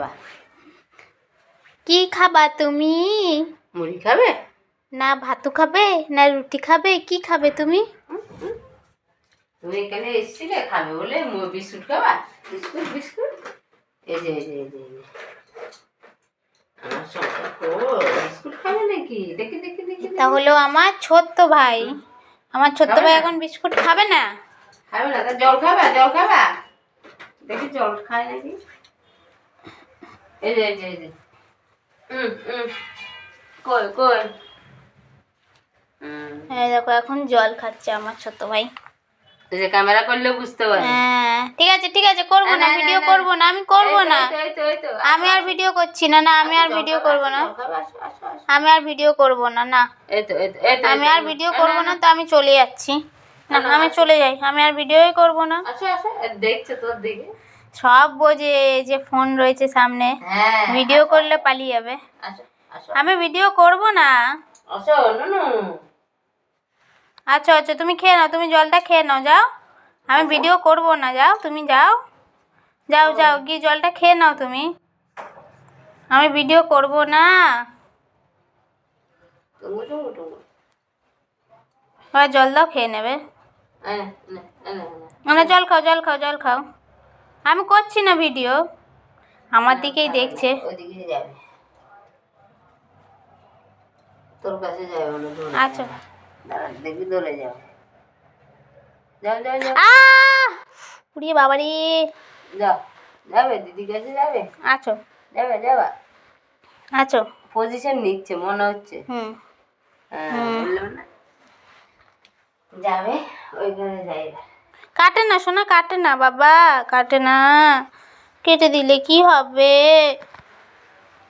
বাহ, কি খাবা তুমি? মুড়ি খাবে না ভাতু খাবে না রুটি খাবে, কি খাবে তুমি? তুমি এখানে এসেছিলে খাবে বলে বিস্কুট খাবা? বিস্কুট বিস্কুট এই যে এই যে এই যে এই যে। আমার সবটা বিস্কুট খাবে নাকি? দেখি দেখি দেখি এটা হলো আমার ছোট্ট ভাই। আমার ছোট্ট ভাই এখন বিস্কুট খাবে না। খাবে না? তা জল খাবা? জল খাবা? দেখি জল খায় নাকি। এই যে এই যে এই যে কই কই হ্যাঁ দেখো এখন জল খাচ্ছে আমার ছোট ভাই। এই যে ক্যামেরা করলে বুঝতে পারবে। হ্যাঁ ঠিক আছে করবো না, ভিডিও করবো না, আমি করবো না। আমি আর ভিডিও করছি না, না আমি আর ভিডিও করবো না, আমি আর ভিডিও করবো না, না আমি আর ভিডিও করবো না, তো আমি চলে যাচ্ছি। না আমি চলে যাই, আমি আর ভিডিওই করবো না। আচ্ছা আচ্ছা দেখছে তোর দিকে সব বোঝে যে ফোন রয়েছে সামনে, ভিডিও করলে পালিয়ে যাবে। আমি ভিডিও করবো না। আচ্ছা নুনু আচ্ছা আচ্ছা তুমি খেয়ে নাও, তুমি জলটা খেয়ে নাও, যাও। আমি ভিডিও করবো না, যাও তুমি যাও, যাও যাও গিয়ে জলটা খেয়ে নাও তুমি। আমি ভিডিও করবো না। এবার জল দাও, খেয়ে নেবে। মানে জল খাও জল খাও জল খাও। আমি করছি না ভিডিও, আমার দিকেই দেখছে। ওইদিকে যাবে, তোর কাছে যাবে না। আচ্ছা দাঁড়া দেখবি দৌড়ে যাবে। যাও যাও যাও উড়িয়ে বাবারি। যাও যাবে দিদির কাছে যাবে। আছো যাবে যাবা আছো পজিশন নিচ্ছে মনে হচ্ছে। বললাম না যাবে, ওইখানে যাই। কাটে না সোনা, কাটে না বাবা, কাটে না। কেটে দিলে কি হবে?